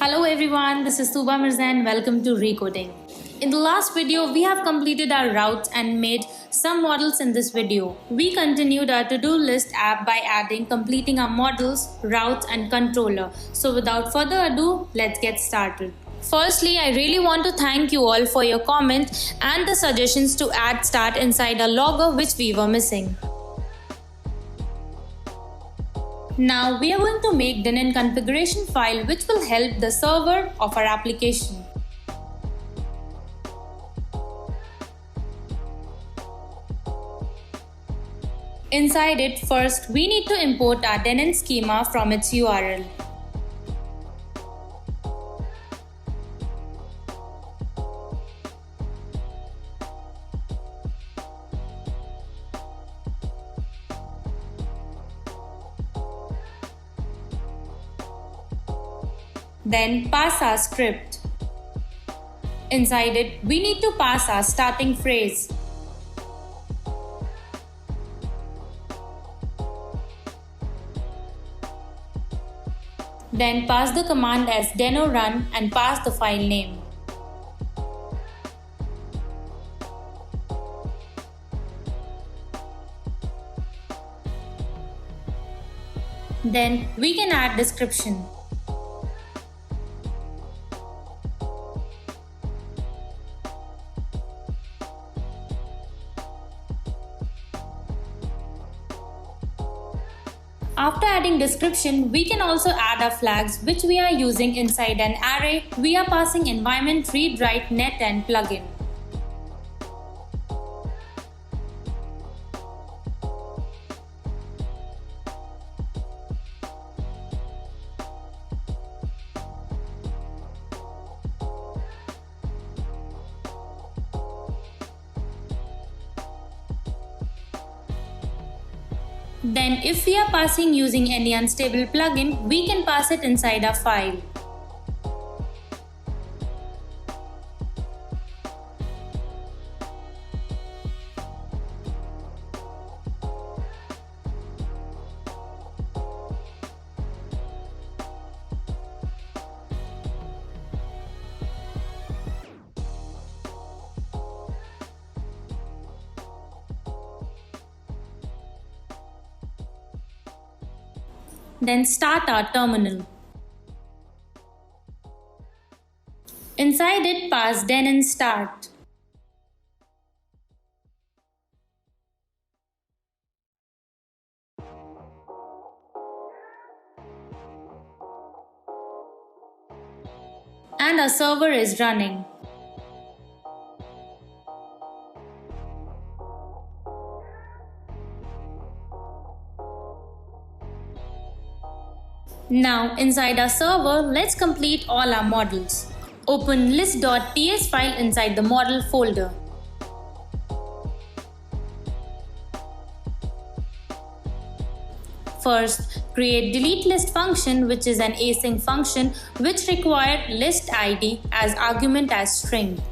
Hello everyone, this is Tuba Mirza and welcome to Recoding. In the last video, we have completed our routes and made some models in this video. We continued our to-do list app by completing our models, routes and controller. So without further ado, let's get started. Firstly, I really want to thank you all for your comments and the suggestions to add start inside our logger which we were missing. Now we are going to make Denon configuration file which will help the server of our application. Inside it, first we need to import our Denon schema from its URL. Then pass our script. Inside it, we need to pass our starting phrase. Then pass the command as Deno run and pass the file name. Then we can add description. After adding description, we can also add our flags which we are using inside an array. We are passing environment, read, write, net and plugin. Then if we are passing using any unstable plugin, we can pass it inside our file. Then start our terminal. Inside it, pass Denon start. And our server is running. Now, inside our server, let's complete all our models. Open list.ts file inside the model folder. First, create delete list function which is an async function which requires list id as argument as string.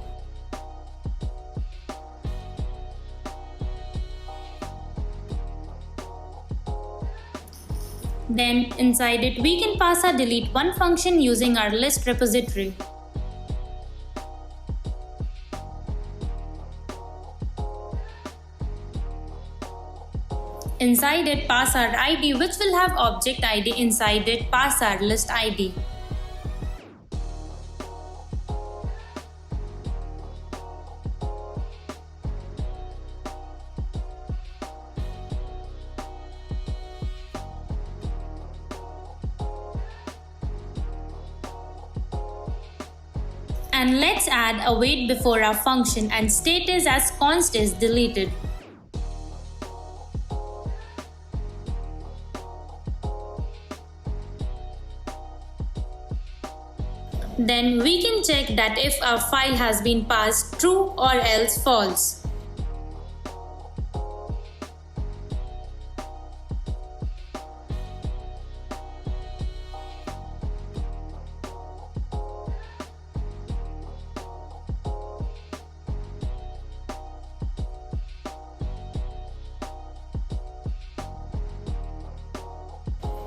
Then inside it, we can pass our delete one function using our list repository. Inside it, pass our ID which will have object ID. Inside it, pass our list ID. And let's add a wait before our function and status as const is deleted. Then we can check that if our file has been passed true or else false.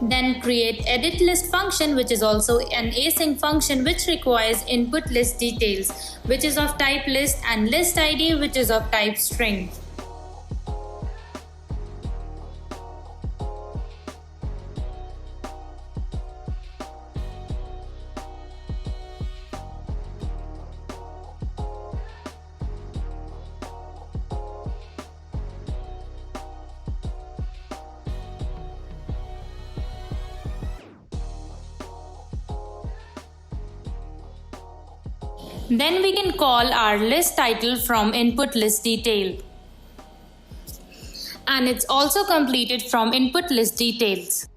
Then create edit list function, which is also an async function which requires input list details, which is of type list, and list ID, which is of type string. Then we can call our list title from input list detail. And it's also completed from input list details.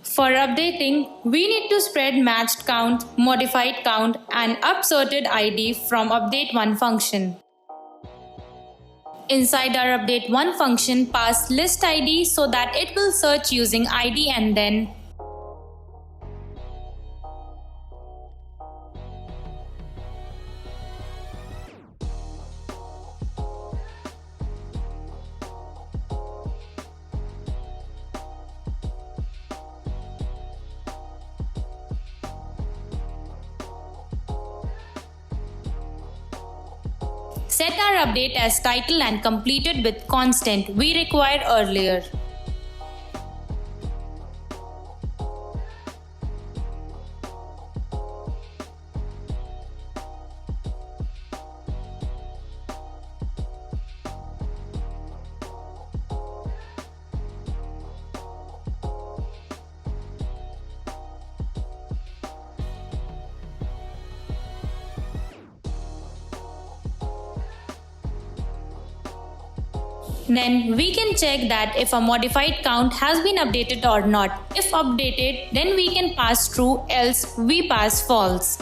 For updating, we need to spread matched count, modified count, and upsorted ID from update1 function. Inside our update1 function, pass list ID so that it will search using ID and then set our update as title and completed with constant we required earlier. Then we can check that if a modified count has been updated or not. If updated, then we can pass true, else we pass false.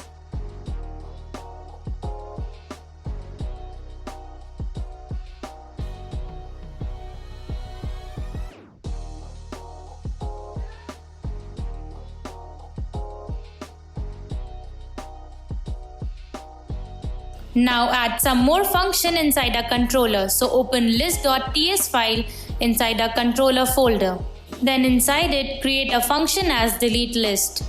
Now add some more function inside our controller. So open list.ts file inside our controller folder. Then inside it, create a function as delete list.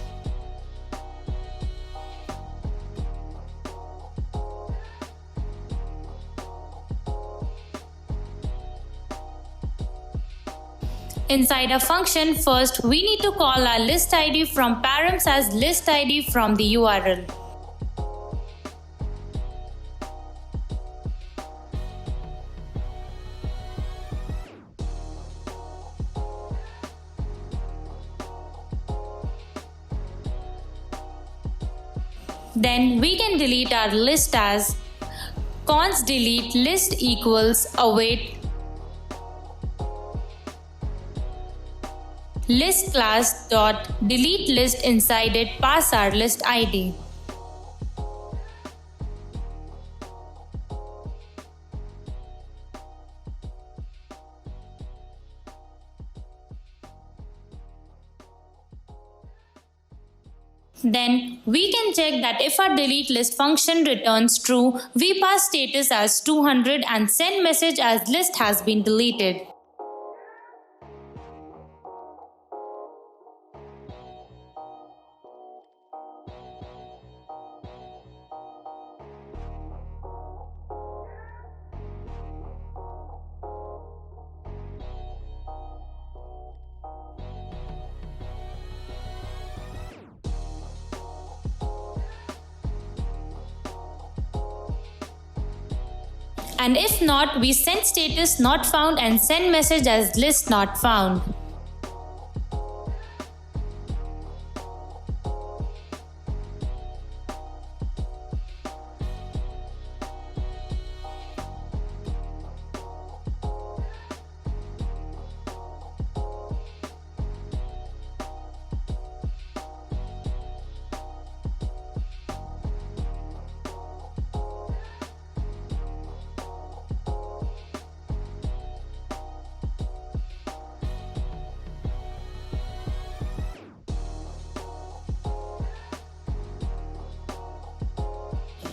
Inside a function, first we need to call our list ID from params as list ID from the URL. Then we can delete our list as const delete list equals await list class dot delete list, inside it pass our list ID. Then we can check that if our delete list function returns true, we pass status as 200 and send message as list has been deleted. And if not, we send status not found and send message as list not found.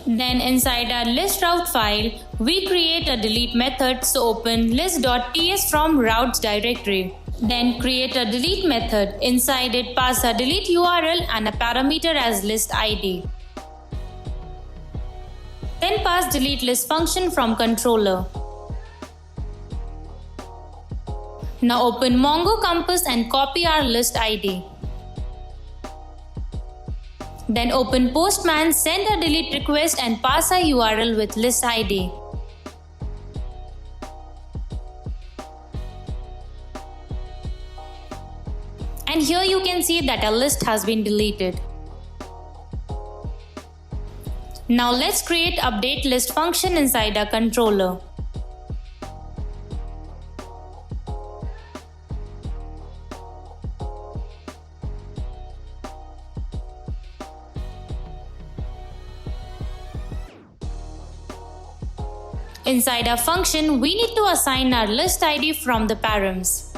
Then inside our list route file, we create a delete method, so open list.ts from routes directory. Then create a delete method. Inside it, pass a delete URL and a parameter as list ID. Then pass delete list function from controller. Now open Mongo Compass and copy our list ID. Then open Postman, send a delete request and pass a URL with list ID. And here you can see that a list has been deleted. Now let's create update list function inside our controller. Inside our function, we need to assign our list ID from the params.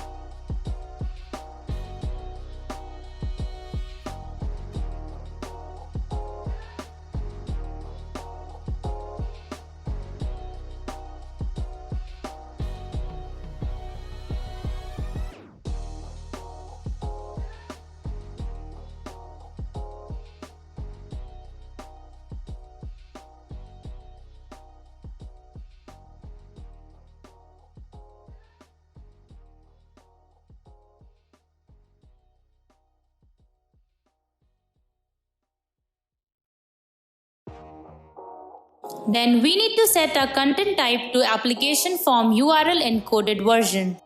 Then we need to set our content type to application form URL encoded version.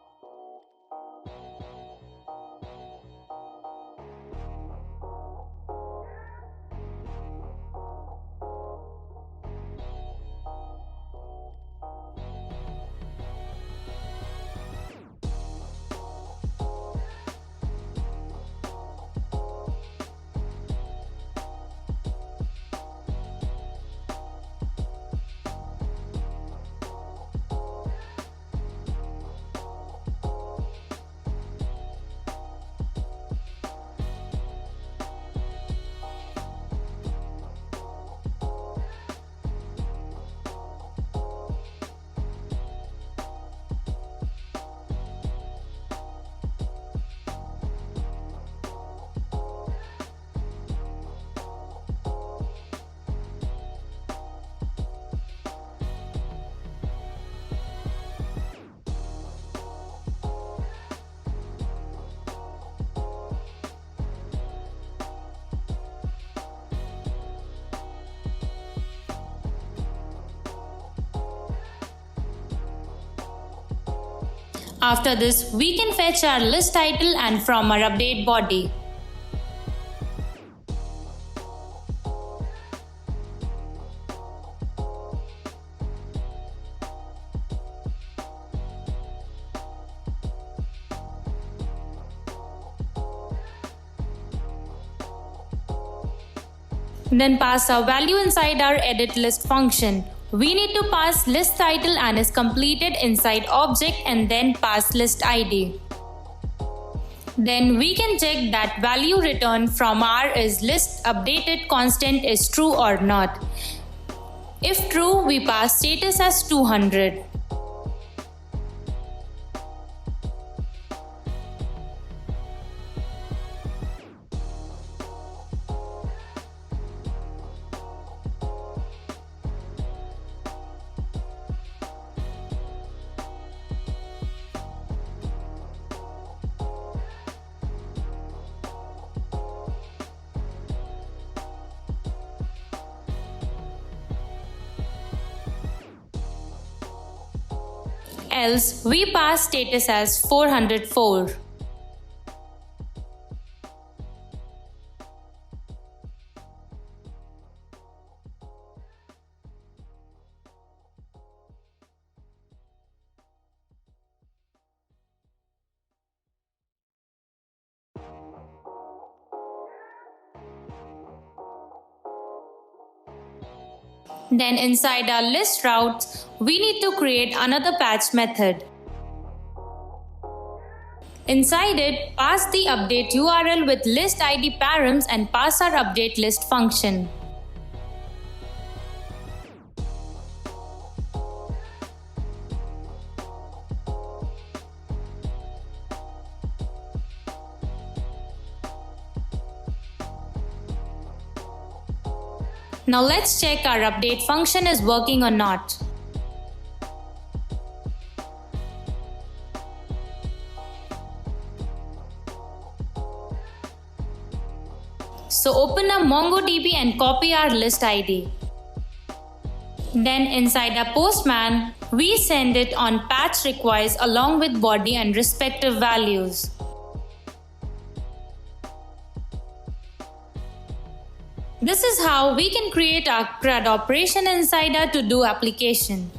After this, we can fetch our list title and from our update body. Then pass our value inside our edit list function. We need to pass list title and is completed inside object and then pass list ID. Then we can check that value returned from our is list updated constant is true or not. If true, we pass status as 200. Else, we pass status as 404. Then inside our list routes, we need to create another patch method. Inside it, pass the update URL with list ID params and pass our update list function. Now let's check our update function is working or not. So open up MongoDB and copy our list ID. Then inside our postman, we send it on patch requires along with body and respective values. This is how we can create our CRUD operation inside our to-do application.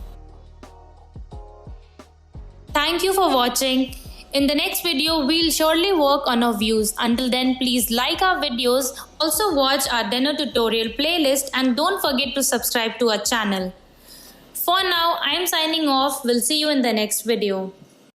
Thank you for watching. In the next video, we'll surely work on our views. Until then, please like our videos. Also watch our Deno tutorial playlist and don't forget to subscribe to our channel. For now, I am signing off. We'll see you in the next video.